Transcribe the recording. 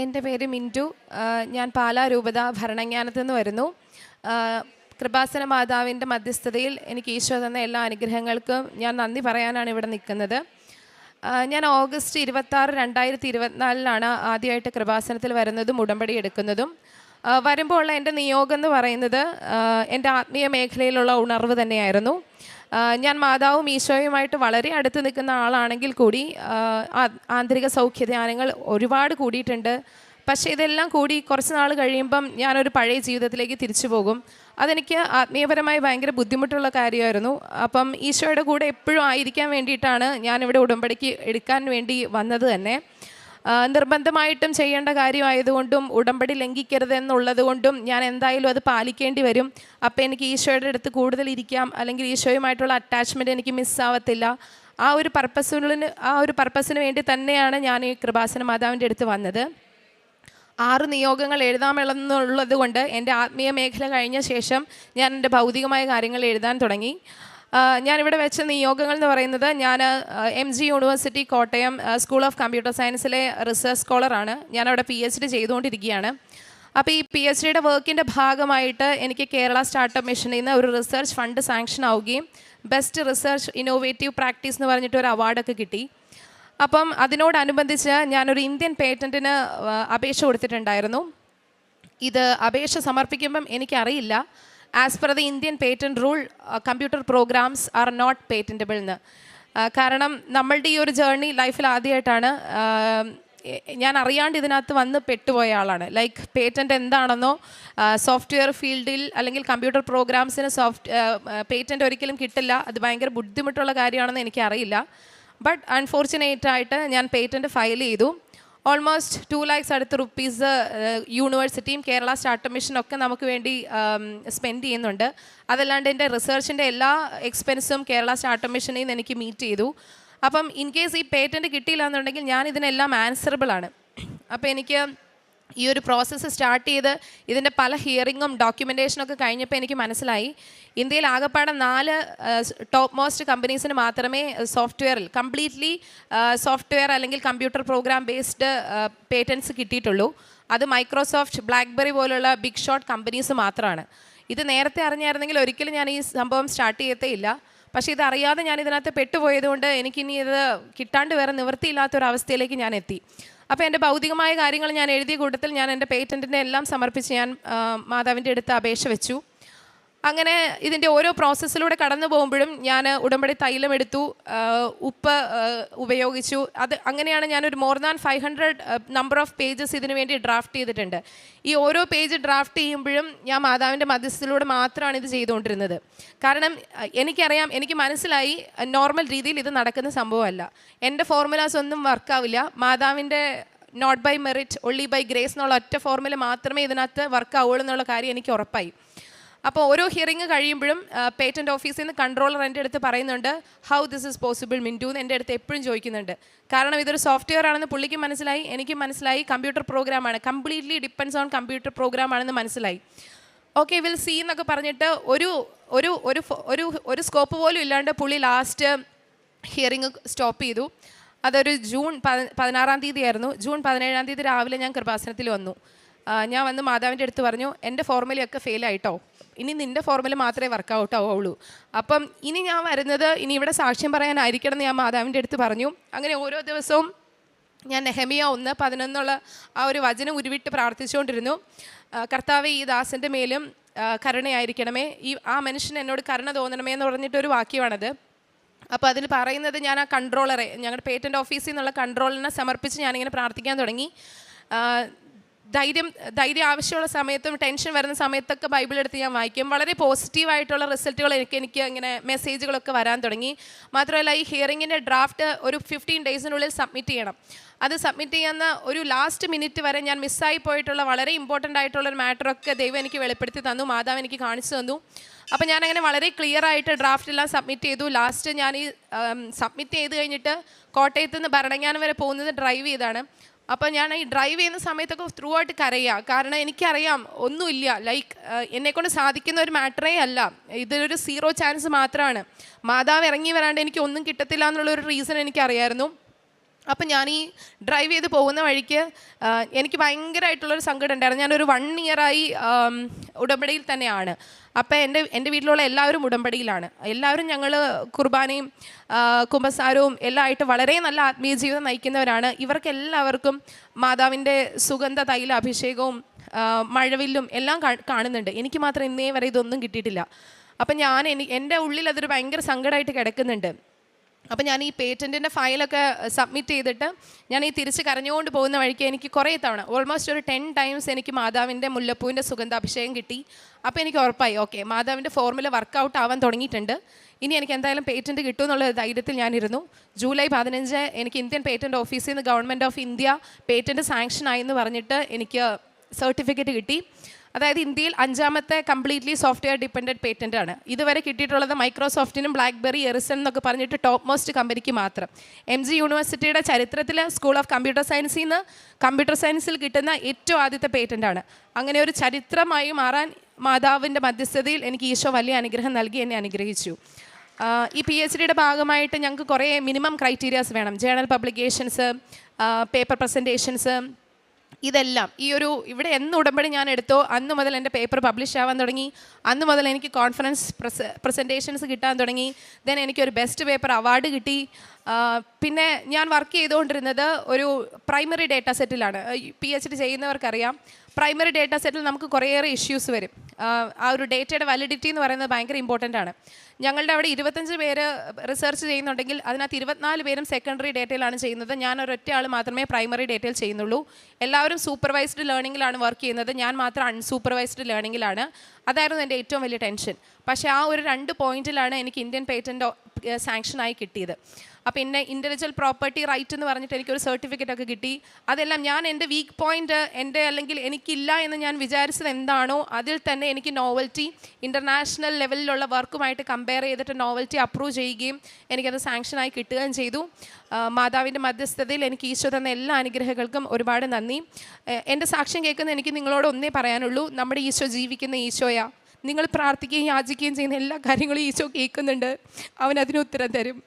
എൻ്റെ പേര് മിൻറ്റു. ഞാൻ പാലാ രൂപത ഭരണങ്ങാനത്തു നിന്ന് വരുന്നു. കൃപാസന മാതാവിൻ്റെ മധ്യസ്ഥതയിൽ എനിക്ക് ഈശോ തന്ന എല്ലാ അനുഗ്രഹങ്ങൾക്കും ഞാൻ നന്ദി പറയാനാണ് ഇവിടെ നിൽക്കുന്നത്. ഞാൻ ഓഗസ്റ്റ് 26, 2024 ആദ്യമായിട്ട് കൃപാസനത്തിൽ വരുന്നതും ഉടമ്പടി എടുക്കുന്നതും. വരുമ്പോൾ ഉള്ള എൻ്റെ നിയോഗം എന്ന് പറയുന്നത് എൻ്റെ ആത്മീയ മേഖലയിലുള്ള ഉണർവ് തന്നെയായിരുന്നു. ഞാൻ മാതാവും ഈശോയുമായിട്ട് വളരെ അടുത്ത് നിൽക്കുന്ന ആളാണെങ്കിൽ കൂടി ആന്തരിക സൗഖ്യധ്യാനങ്ങൾ ഒരുപാട് കൂടിയിട്ടുണ്ട്. പക്ഷേ ഇതെല്ലാം കൂടി കുറച്ച് നാൾ കഴിയുമ്പം ഞാനൊരു പഴയ ജീവിതത്തിലേക്ക് തിരിച്ചു പോകും. അതെനിക്ക് ആത്മീയപരമായി ഭയങ്കര ബുദ്ധിമുട്ടുള്ള കാര്യമായിരുന്നു. അപ്പം ഈശോയുടെ കൂടെ എപ്പോഴും ആയിരിക്കാൻ വേണ്ടിയിട്ടാണ് ഞാനിവിടെ ഉടമ്പടിക്ക് എടുക്കാൻ വേണ്ടി വന്നത് തന്നെ. നിർബന്ധമായിട്ടും ചെയ്യേണ്ട കാര്യമായതുകൊണ്ടും ഉടമ്പടി ലംഘിക്കരുത് എന്നുള്ളത് കൊണ്ടും ഞാൻ എന്തായാലും അത് പാലിക്കേണ്ടി വരും. അപ്പോൾ എനിക്ക് ഈശോയുടെ അടുത്ത് കൂടുതൽ ഇരിക്കാം, അല്ലെങ്കിൽ ഈശോയുമായിട്ടുള്ള അറ്റാച്ച്മെൻറ്റ് എനിക്ക് മിസ്സാവത്തില്ല. ആ ഒരു പർപ്പസിന് വേണ്ടി തന്നെയാണ് ഞാൻ ഈ കൃപാസന മാതാവിൻ്റെ അടുത്ത് വന്നത്. 6 നിയോഗങ്ങൾ എഴുതാമെന്നുള്ളത് കൊണ്ട് എൻ്റെ ആത്മീയ മേഖല കഴിഞ്ഞ ശേഷം ഞാൻ എൻ്റെ ഭൗതികമായ കാര്യങ്ങൾ എഴുതാൻ തുടങ്ങി. ഞാനിവിടെ വെച്ച നിയോഗങ്ങൾ എന്ന് പറയുന്നത്, ഞാൻ MG university Kottayam school of computer സയൻസിലെ റിസർച്ച് സ്കോളറാണ്. ഞാനവിടെ PhD ചെയ്തുകൊണ്ടിരിക്കുകയാണ്. അപ്പോൾ ഈ PhDയുടെ വർക്കിൻ്റെ ഭാഗമായിട്ട് എനിക്ക് കേരള സ്റ്റാർട്ടപ്പ് മിഷനിൽ നിന്ന് ഒരു റിസർച്ച് ഫണ്ട് സാങ്ഷൻ ആവുകയും ബെസ്റ്റ് റിസർച്ച് ഇന്നോവേറ്റീവ് പ്രാക്ടീസ് എന്ന് പറഞ്ഞിട്ട് ഒരു അവാർഡൊക്കെ കിട്ടി. അപ്പം അതിനോടനുബന്ധിച്ച് ഞാനൊരു ഇന്ത്യൻ പേറ്റൻറ്റിന് അപേക്ഷ കൊടുത്തിട്ടുണ്ടായിരുന്നു. ഇത് അപേക്ഷ സമർപ്പിക്കുമ്പം എനിക്കറിയില്ല, as per the Indian patent rule computer programs are not patentable എന്ന്. കാരണം നമ്മളുടെ ഈ ഒരു ജേർണി ലൈഫിൽ ആദ്യമായിട്ടാണ് ഞാൻ അറിയാണ്ട് ഇതിനകത്ത് വന്ന് പെട്ടുപോയ ആളാണ്. ലൈക്ക് പേറ്റൻറ്റ് എന്താണെന്നോ, സോഫ്റ്റ്വെയർ ഫീൽഡിൽ അല്ലെങ്കിൽ കമ്പ്യൂട്ടർ പ്രോഗ്രാംസിന് പേറ്റൻറ്റ് ഒരിക്കലും കിട്ടില്ല, അത് ഭയങ്കര ബുദ്ധിമുട്ടുള്ള കാര്യമാണെന്ന് എനിക്കറിയില്ല. ബട്ട് അൺഫോർച്ചുനേറ്റായിട്ട് ഞാൻ പേറ്റൻറ്റ് ഫയൽ ചെയ്തു. ഓൾമോസ്റ്റ് 2 lakhs അടുത്ത് റുപ്പീസ് യൂണിവേഴ്സിറ്റിയും കേരള സ്റ്റാർട്ടപ്പ് മിഷനൊക്കെ നമുക്ക് വേണ്ടി സ്പെൻഡ് ചെയ്യുന്നുണ്ട്. അതല്ലാണ്ട് എൻ്റെ റിസർച്ചിൻ്റെ എല്ലാ എക്സ്പെൻസും കേരള സ്റ്റാർട്ടപ്പ് മിഷനിൽ നിന്ന് എനിക്ക് മീറ്റ് ചെയ്തു. അപ്പം ഇൻ കേസ് ഈ പേറ്റൻറ്റ് കിട്ടിയില്ല എന്നുണ്ടെങ്കിൽ ഞാൻ ഇതിനെല്ലാം ആൻസറബിൾ ആണ്. അപ്പോൾ എനിക്ക് ഈ ഒരു പ്രോസസ്സ് സ്റ്റാർട്ട് ചെയ്ത് ഇതിൻ്റെ പല ഹിയറിങ്ങും ഡോക്യുമെൻറ്റേഷനൊക്കെ കഴിഞ്ഞപ്പോൾ എനിക്ക് മനസ്സിലായി, ഇന്ത്യയിൽ ആകെപ്പാടെ 4 ടോപ്പ് മോസ്റ്റ് കമ്പനീസിന് മാത്രമേ സോഫ്റ്റ്വെയറിൽ കംപ്ലീറ്റ്ലി സോഫ്റ്റ്വെയർ അല്ലെങ്കിൽ കമ്പ്യൂട്ടർ പ്രോഗ്രാം ബേസ്ഡ് പേറ്റൻറ്റ്സ് കിട്ടിയിട്ടുള്ളൂ. അത് മൈക്രോസോഫ്റ്റ്, ബ്ലാക്ക്ബെറി പോലുള്ള ബിഗ് ഷോട്ട് കമ്പനീസ് മാത്രമാണ്. ഇത് നേരത്തെ അറിഞ്ഞായിരുന്നെങ്കിൽ ഒരിക്കലും ഞാൻ ഈ സംഭവം സ്റ്റാർട്ട് ചെയ്യത്തേ ഇല്ല. പക്ഷേ ഇതറിയാതെ ഞാൻ ഇതിനകത്ത് പെട്ടുപോയതുകൊണ്ട് എനിക്കിനി ഇത് കിട്ടാണ്ട് വേറെ നിവൃത്തിയില്ലാത്തൊരവസ്ഥയിലേക്ക് ഞാൻ എത്തി. അപ്പോൾ എൻ്റെ ഭൗതികമായ കാര്യങ്ങൾ ഞാൻ എഴുതിയ കൂട്ടത്തിൽ ഞാൻ എൻ്റെ പേറ്റൻറ്റിനെ എല്ലാം സമർപ്പിച്ച് ഞാൻ മാതാവിൻ്റെ അടുത്ത് അപേക്ഷ വെച്ചു. അങ്ങനെ ഇതിൻ്റെ ഓരോ പ്രോസസ്സിലൂടെ കടന്നു പോകുമ്പോഴും ഞാൻ ഉടമ്പടി തൈലം എടുത്തു, ഉപ്പ് ഉപയോഗിച്ചു. അങ്ങനെയാണ് ഞാനൊരു more than 500 number of pages ഇതിനു വേണ്ടി ഡ്രാഫ്റ്റ് ചെയ്തിട്ടുണ്ട്. ഈ ഓരോ പേജ് ഡ്രാഫ്റ്റ് ചെയ്യുമ്പോഴും ഞാൻ മാതാവിൻ്റെ മധ്യസ്ഥയിലൂടെ മാത്രമാണ് ഇത് ചെയ്തുകൊണ്ടിരുന്നത്. കാരണം എനിക്കറിയാം, എനിക്ക് മനസ്സിലായി നോർമൽ രീതിയിൽ ഇത് നടക്കുന്ന സംഭവമല്ല. എൻ്റെ ഫോർമുലാസ് ഒന്നും വർക്കാവില്ല. മാതാവിൻ്റെ not by merit only by grace എന്നുള്ള ഒറ്റ ഫോർമുല മാത്രമേ ഇതിനകത്ത് വർക്കാവുള്ളൂ എന്നുള്ള കാര്യം എനിക്ക് ഉറപ്പായി. അപ്പോൾ ഓരോ ഹിയറിങ് കഴിയുമ്പോഴും പേറ്റൻറ്റ് ഓഫീസിൽ നിന്ന് കൺട്രോളർ എൻ്റെ അടുത്ത് പറയുന്നുണ്ട്, how this is possible Mintu എന്ന് എൻ്റെ അടുത്ത് എപ്പോഴും ചോദിക്കുന്നുണ്ട്. കാരണം ഇതൊരു സോഫ്റ്റ്വെയർ ആണെന്ന് പുള്ളിക്ക് മനസ്സിലായി, എനിക്ക് മനസ്സിലായി കമ്പ്യൂട്ടർ പ്രോഗ്രാമാണ്, completely depends on computer program ആണെന്ന് മനസ്സിലായി. ഓക്കെ, വിൽ സീ എന്നൊക്കെ പറഞ്ഞിട്ട് ഒരു സ്കോപ്പ് പോലും ഇല്ലാണ്ട് പുള്ളി ലാസ്റ്റ് ഹിയറിങ് സ്റ്റോപ്പ് ചെയ്തു. അതൊരു ജൂൺ 16 ആയിരുന്നു. ജൂൺ 17 രാവിലെ ഞാൻ കൃപാസനത്തിൽ വന്നു. ഞാൻ വന്ന് മാതാവിൻ്റെ അടുത്ത് പറഞ്ഞു, എൻ്റെ ഫോർമുലയൊക്കെ ഫെയിലായിട്ടോ, ഇനി നിൻ്റെ ഫോർമുല മാത്രമേ വർക്കൗട്ട് ആവുള്ളൂ. അപ്പം ഇനി ഞാൻ വരുന്നത് ഇനി ഇവിടെ സാക്ഷ്യം പറയാനായിരിക്കണം എന്ന് ഞാൻ മാതാവിൻ്റെ അടുത്ത് പറഞ്ഞു. അങ്ങനെ ഓരോ ദിവസവും ഞാൻ നെഹെമിയ 1:11 ആ ഒരു വചനം ഉരുവിട്ട് പ്രാർത്ഥിച്ചുകൊണ്ടിരുന്നു. കർത്താവേ, ഈ ദാസൻ്റെ മേലും കരുണയായിരിക്കണമേ, ആ മനുഷ്യൻ എന്നോട് കരുണ തോന്നണമേ എന്ന് പറഞ്ഞിട്ടൊരു വാക്യമാണത്. അപ്പോൾ അതിൽ പറയുന്നത്, ഞാൻ ആ കൺട്രോളറെ, ഞങ്ങളുടെ പേറ്റൻറ്റ് ഓഫീസിൽ നിന്നുള്ള കൺട്രോളറിനെ സമർപ്പിച്ച് ഞാനിങ്ങനെ പ്രാർത്ഥിക്കാൻ തുടങ്ങി. ധൈര്യം ആവശ്യമുള്ള സമയത്തും ടെൻഷൻ വരുന്ന സമയത്തൊക്കെ ബൈബിൾ എടുത്ത് ഞാൻ വായിക്കും. വളരെ പോസിറ്റീവായിട്ടുള്ള റിസൾട്ടുകൾ എനിക്ക് ഇങ്ങനെ മെസ്സേജുകളൊക്കെ വരാൻ തുടങ്ങി. മാത്രമല്ല, ഈ ഹിയറിങ്ങിൻ്റെ ഡ്രാഫ്റ്റ് ഒരു 15 ഡേയ്സിനുള്ളിൽ സബ്മിറ്റ് ചെയ്യണം. അത് സബ്മിറ്റ് ചെയ്യുന്ന ഒരു ലാസ്റ്റ് മിനിറ്റ് വരെ ഞാൻ മിസ്സായി പോയിട്ടുള്ള വളരെ ഇമ്പോർട്ടൻ്റ് ആയിട്ടുള്ളൊരു മാറ്ററൊക്കെ ദൈവം എനിക്ക് വെളിപ്പെടുത്തി തന്നു, മാതാവ് എനിക്ക് കാണിച്ചു തന്നു. അപ്പോൾ ഞാനങ്ങനെ വളരെ ക്ലിയർ ആയിട്ട് ഡ്രാഫ്റ്റെല്ലാം സബ്മിറ്റ് ചെയ്തു. ലാസ്റ്റ് ഞാൻ ഈ സബ്മിറ്റ് ചെയ്ത് കഴിഞ്ഞിട്ട് കോട്ടയത്ത് നിന്ന് ഭരണങ്ങാനം വരെ പോകുന്നത് ഡ്രൈവ് ചെയ്താണ്. അപ്പോൾ ഞാൻ ഈ ഡ്രൈവ് ചെയ്യുന്ന സമയത്തൊക്കെ ത്രൂ ആയിട്ട് കരയുക. കാരണം എനിക്കറിയാം ഒന്നുമില്ല, ലൈക്ക് എന്നെക്കൊണ്ട് സാധിക്കുന്ന ഒരു മാറ്ററേ അല്ല, ഇതൊരു 0 ചാൻസ് മാത്രമാണ്. മാതാവ് ഇറങ്ങി വരാണ്ട് എനിക്ക് ഒന്നും കിട്ടത്തില്ല എന്നുള്ളൊരു റീസൺ എനിക്കറിയായിരുന്നു. അപ്പം ഞാൻ ഈ ഡ്രൈവ് ചെയ്ത് പോകുന്ന വഴിക്ക് എനിക്ക് ഭയങ്കരമായിട്ടുള്ളൊരു സങ്കടം ഉണ്ടായിരുന്നു. ഞാനൊരു 1 ഇയറായി ഉടമ്പടിയിൽ തന്നെയാണ്. അപ്പം എൻ്റെ വീട്ടിലുള്ള എല്ലാവരും ഉടമ്പടിയിലാണ്. എല്ലാവരും ഞങ്ങൾ കുർബാനയും കുമ്പസാരവും എല്ലാം ആയിട്ട് വളരെ നല്ല ആത്മീയ ജീവിതം നയിക്കുന്നവരാണ്. ഇവർക്കെല്ലാവർക്കും മാതാവിൻ്റെ സുഗന്ധ തൈല അഭിഷേകവും മഴവില്ലും എല്ലാം കാണുന്നുണ്ട്. എനിക്ക് മാത്രം ഇന്നേ വരെ ഇതൊന്നും കിട്ടിയിട്ടില്ല. അപ്പം എൻ്റെ ഉള്ളിൽ അതൊരു ഭയങ്കര സങ്കടമായിട്ട് കിടക്കുന്നുണ്ട്. അപ്പം ഞാൻ ഈ പേറ്റൻറ്റിൻ്റെ ഫയലൊക്കെ സബ്മിറ്റ് ചെയ്തിട്ട് ഞാൻ ഈ തിരിച്ച് കരഞ്ഞുകൊണ്ട് പോകുന്ന വഴിക്ക് എനിക്ക് കുറേ തവണ ഓൾമോസ്റ്റ് ഒരു 10 ടൈംസ് എനിക്ക് മാതാവിൻ്റെ മുല്ലപ്പൂവിൻ്റെ സുഗന്ധാഭിഷേകം കിട്ടി. അപ്പോൾ എനിക്ക് ഉറപ്പായി, ഓക്കെ, മാതാവിൻ്റെ ഫോർമുല വർക്കൗട്ട് ആവാൻ തുടങ്ങിയിട്ടുണ്ട്, ഇനി എനിക്ക് എന്തായാലും പേറ്റൻറ്റ് കിട്ടും എന്നുള്ള ധൈര്യത്തിൽ ഞാനിരുന്നു. ജൂലൈ 15 എനിക്ക് ഇന്ത്യൻ പേറ്റൻറ്റ് ഓഫീസിൽ നിന്ന് government of India patent sanction ആയി എന്ന് പറഞ്ഞിട്ട് എനിക്ക് സർട്ടിഫിക്കറ്റ് കിട്ടി. അതായത് ഇന്ത്യയിൽ 5ാമത്തെ കംപ്ലീറ്റ്ലി സോഫ്റ്റ്വെയർ ഡിപ്പെൻഡൻറ്റ് പേറ്റൻ്റ് ആണ്. ഇതുവരെ കിട്ടിയിട്ടുള്ളത് മൈക്രോസോഫ്റ്റിനും ബ്ലാക്ക്ബെറി, എറിസൺ എന്നൊക്കെ പറഞ്ഞിട്ട് ടോപ്പ് മോസ്റ്റ് കമ്പനിക്ക് മാത്രം. MG യൂണിവേഴ്സിറ്റിയുടെ ചരിത്രത്തിൽ സ്കൂൾ ഓഫ് കമ്പ്യൂട്ടർ സയൻസിൽ നിന്ന് കമ്പ്യൂട്ടർ സയൻസിൽ കിട്ടുന്ന ഏറ്റവും ആദ്യത്തെ പേറ്റൻ്റാണ്. അങ്ങനെ ഒരു ചരിത്രമായി മാറാൻ മാതാവിൻ്റെ മധ്യസ്ഥതയിൽ എനിക്ക് ഈശോ വലിയ അനുഗ്രഹം നൽകി എന്നെ അനുഗ്രഹിച്ചു. ഈ PhDയുടെ ഭാഗമായിട്ട് ഞങ്ങൾക്ക് കുറേ മിനിമം ക്രൈറ്റീരിയാസ് വേണം. ജേണൽ പബ്ലിക്കേഷൻസ്, പേപ്പർ പ്രസൻറ്റേഷൻസ്, ഇതെല്ലാം ഇവിടെ എന്ന് ഉടമ്പടി ഞാൻ എടുത്തോ അന്ന് മുതൽ എൻ്റെ പേപ്പർ പബ്ലിഷ് ആവാൻ തുടങ്ങി. അന്ന് മുതൽ എനിക്ക് കോൺഫറൻസ് പ്രസൻറ്റേഷൻസ് കിട്ടാൻ തുടങ്ങി. ദെൻ എനിക്കൊരു ബെസ്റ്റ് പേപ്പർ അവാർഡ് കിട്ടി. പിന്നെ ഞാൻ വർക്ക് ചെയ്തുകൊണ്ടിരുന്നത് ഒരു പ്രൈമറി ഡേറ്റ സെറ്റിലാണ്. PhD ചെയ്യുന്നവർക്കറിയാം, പ്രൈമറി ഡേറ്റ സെറ്റിൽ നമുക്ക് കുറേയേറെ ഇഷ്യൂസ് വരും. ആ ഒരു ഡേറ്റയുടെ വാലിഡിറ്റി എന്ന് പറയുന്നത് ഭയങ്കര ഇമ്പോർട്ടൻ്റ് ആണ്. ഞങ്ങളുടെ അവിടെ 25 പേര് റിസർച്ച് ചെയ്യുന്നുണ്ടെങ്കിൽ അതിനകത്ത് 24 പേരും സെക്കൻഡറി ഡേറ്റയിലാണ് ചെയ്യുന്നത്. ഞാൻ ഒരൊറ്റ ആൾ മാത്രമേ പ്രൈമറി ഡേറ്റയിൽ ചെയ്യുന്നുള്ളൂ. എല്ലാവരും സൂപ്പർവൈസ്ഡ് ലേണിങ്ങിലാണ് വർക്ക് ചെയ്യുന്നത്, ഞാൻ മാത്രം അൺസൂപ്പർവൈസ്ഡ് ലേണിങ്ങിലാണ്. അതായിരുന്നു എൻ്റെ ഏറ്റവും വലിയ ടെൻഷൻ. പക്ഷേ ആ ഒരു 2 പോയിന്റിലാണ് എനിക്ക് ഇന്ത്യൻ പേറ്റൻ്റ് സാങ്ഷനായി കിട്ടിയത്. അപ്പോൾ പിന്നെ ഇൻ്റലക്ച്വൽ പ്രോപ്പർട്ടി റൈറ്റ് എന്ന് പറഞ്ഞിട്ട് എനിക്കൊരു സർട്ടിഫിക്കറ്റ് ഒക്കെ കിട്ടി. അതെല്ലാം ഞാൻ എൻ്റെ വീക്ക് പോയിൻ്റ് അല്ലെങ്കിൽ എനിക്കില്ല എന്ന് ഞാൻ വിചാരിച്ചത് എന്താണോ അതിൽ തന്നെ എനിക്ക് നോവൽറ്റി, ഇൻ്റർനാഷണൽ ലെവലിലുള്ള വർക്കുമായിട്ട് കമ്പയർ ചെയ്തിട്ട് നോവൽറ്റി അപ്രൂവ് ചെയ്യുകയും എനിക്കത് സാങ്ഷനായി കിട്ടുകയും ചെയ്തു. മാതാവിൻ്റെ മധ്യസ്ഥതയിൽ എനിക്ക് ഈശോ തന്ന എല്ലാ അനുഗ്രഹങ്ങൾക്കും ഒരുപാട് നന്ദി. എൻ്റെ സാക്ഷ്യം കേൾക്കുന്ന എനിക്ക് നിങ്ങളോട് ഒന്നേ പറയാനുള്ളൂ, നമ്മുടെ ഈശോ ജീവിക്കുന്ന ഈശോയാ. നിങ്ങൾ പ്രാർത്ഥിക്കുകയും യാചിക്കുകയും ചെയ്യുന്ന എല്ലാ കാര്യങ്ങളും ഈശോ കേൾക്കുന്നുണ്ട്, അവൻ അതിന് ഉത്തരം തരും.